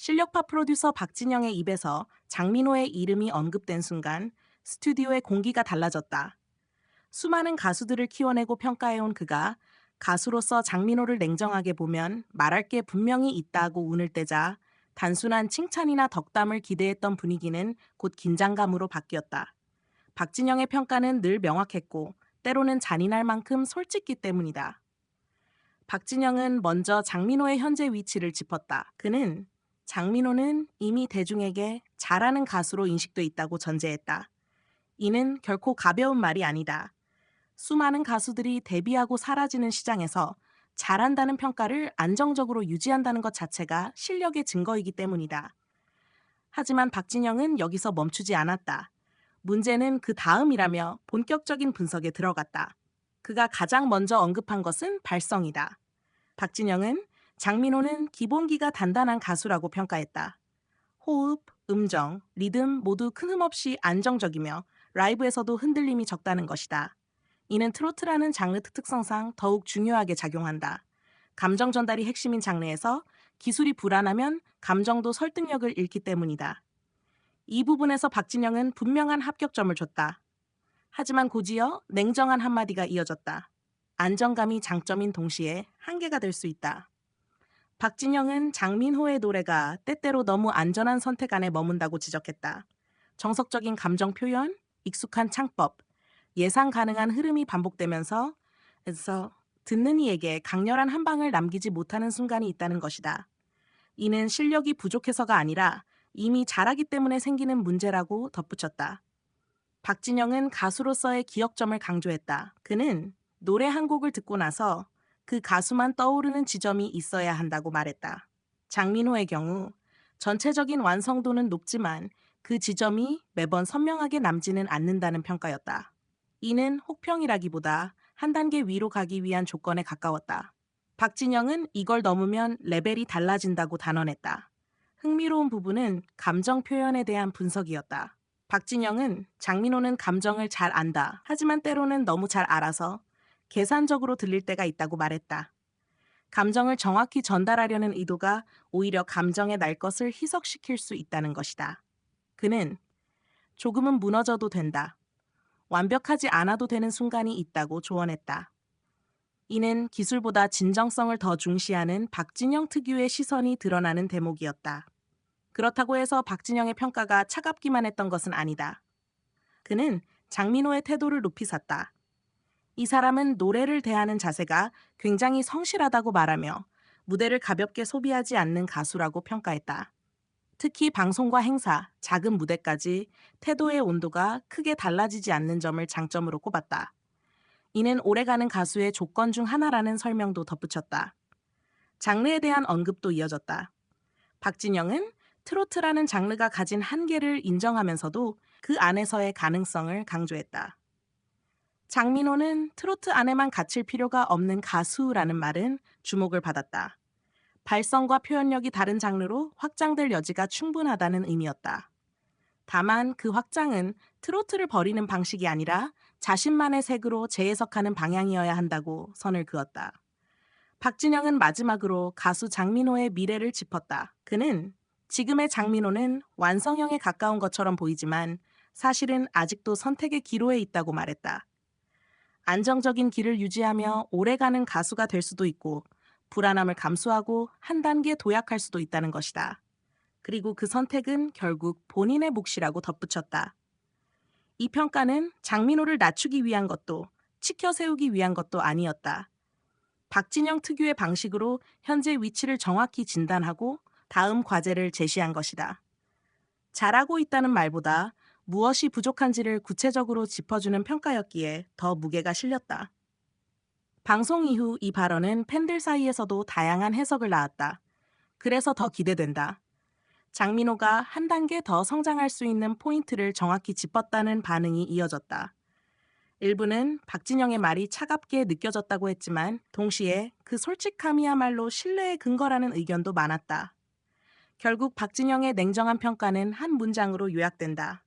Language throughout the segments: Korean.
실력파 프로듀서 박진영의 입에서 장민호의 이름이 언급된 순간 스튜디오의 공기가 달라졌다. 수많은 가수들을 키워내고 평가해온 그가 가수로서 장민호를 냉정하게 보면 말할 게 분명히 있다고 운을 떼자 단순한 칭찬이나 덕담을 기대했던 분위기는 곧 긴장감으로 바뀌었다. 박진영의 평가는 늘 명확했고 때로는 잔인할 만큼 솔직기 때문이다. 박진영은 먼저 장민호의 현재 위치를 짚었다. 그는 장민호는 이미 대중에게 잘하는 가수로 인식돼 있다고 전제했다. 이는 결코 가벼운 말이 아니다. 수많은 가수들이 데뷔하고 사라지는 시장에서 잘한다는 평가를 안정적으로 유지한다는 것 자체가 실력의 증거이기 때문이다. 하지만 박진영은 여기서 멈추지 않았다. 문제는 그 다음이라며 본격적인 분석에 들어갔다. 그가 가장 먼저 언급한 것은 발성이다. 박진영은 장민호는 기본기가 단단한 가수라고 평가했다. 호흡, 음정, 리듬 모두 큰 흠 없이 안정적이며 라이브에서도 흔들림이 적다는 것이다. 이는 트로트라는 장르 특성상 더욱 중요하게 작용한다. 감정 전달이 핵심인 장르에서 기술이 불안하면 감정도 설득력을 잃기 때문이다. 이 부분에서 박진영은 분명한 합격점을 줬다. 하지만 곧이어 냉정한 한마디가 이어졌다. 안정감이 장점인 동시에 한계가 될 수 있다. 박진영은 장민호의 노래가 때때로 너무 안전한 선택 안에 머문다고 지적했다. 정석적인 감정 표현, 익숙한 창법, 예상 가능한 흐름이 반복되면서 그래서 듣는 이에게 강렬한 한 방을 남기지 못하는 순간이 있다는 것이다. 이는 실력이 부족해서가 아니라 이미 잘하기 때문에 생기는 문제라고 덧붙였다. 박진영은 가수로서의 기억점을 강조했다. 그는 노래 한 곡을 듣고 나서 그 가수만 떠오르는 지점이 있어야 한다고 말했다. 장민호의 경우 전체적인 완성도는 높지만 그 지점이 매번 선명하게 남지는 않는다는 평가였다. 이는 혹평이라기보다 한 단계 위로 가기 위한 조건에 가까웠다. 박진영은 이걸 넘으면 레벨이 달라진다고 단언했다. 흥미로운 부분은 감정 표현에 대한 분석이었다. 박진영은 장민호는 감정을 잘 안다. 하지만 때로는 너무 잘 알아서 계산적으로 들릴 때가 있다고 말했다. 감정을 정확히 전달하려는 의도가 오히려 감정의 날 것을 희석시킬 수 있다는 것이다. 그는 조금은 무너져도 된다. 완벽하지 않아도 되는 순간이 있다고 조언했다. 이는 기술보다 진정성을 더 중시하는 박진영 특유의 시선이 드러나는 대목이었다. 그렇다고 해서 박진영의 평가가 차갑기만 했던 것은 아니다. 그는 장민호의 태도를 높이 샀다. 이 사람은 노래를 대하는 자세가 굉장히 성실하다고 말하며 무대를 가볍게 소비하지 않는 가수라고 평가했다. 특히 방송과 행사, 작은 무대까지 태도의 온도가 크게 달라지지 않는 점을 장점으로 꼽았다. 이는 오래가는 가수의 조건 중 하나라는 설명도 덧붙였다. 장르에 대한 언급도 이어졌다. 박진영은 트로트라는 장르가 가진 한계를 인정하면서도 그 안에서의 가능성을 강조했다. 장민호는 트로트 안에만 갇힐 필요가 없는 가수라는 말은 주목을 받았다. 발성과 표현력이 다른 장르로 확장될 여지가 충분하다는 의미였다. 다만 그 확장은 트로트를 버리는 방식이 아니라 자신만의 색으로 재해석하는 방향이어야 한다고 선을 그었다. 박진영은 마지막으로 가수 장민호의 미래를 짚었다. 그는 지금의 장민호는 완성형에 가까운 것처럼 보이지만 사실은 아직도 선택의 기로에 있다고 말했다. 안정적인 길을 유지하며 오래가는 가수가 될 수도 있고 불안함을 감수하고 한 단계 도약할 수도 있다는 것이다. 그리고 그 선택은 결국 본인의 몫이라고 덧붙였다. 이 평가는 장민호를 낮추기 위한 것도 치켜 세우기 위한 것도 아니었다. 박진영 특유의 방식으로 현재 위치를 정확히 진단하고 다음 과제를 제시한 것이다. 잘하고 있다는 말보다 무엇이 부족한지를 구체적으로 짚어주는 평가였기에 더 무게가 실렸다. 방송 이후 이 발언은 팬들 사이에서도 다양한 해석을 낳았다. 그래서 더 기대된다. 장민호가 한 단계 더 성장할 수 있는 포인트를 정확히 짚었다는 반응이 이어졌다. 일부는 박진영의 말이 차갑게 느껴졌다고 했지만 동시에 그 솔직함이야말로 신뢰의 근거라는 의견도 많았다. 결국 박진영의 냉정한 평가는 한 문장으로 요약된다.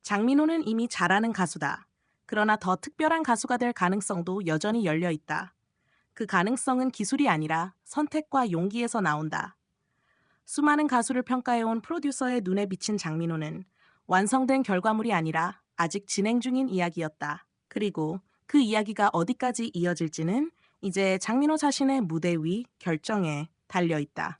장민호는 이미 잘하는 가수다. 그러나 더 특별한 가수가 될 가능성도 여전히 열려 있다. 그 가능성은 기술이 아니라 선택과 용기에서 나온다. 수많은 가수를 평가해온 프로듀서의 눈에 비친 장민호는 완성된 결과물이 아니라 아직 진행 중인 이야기였다. 그리고 그 이야기가 어디까지 이어질지는 이제 장민호 자신의 무대 위 결정에 달려 있다.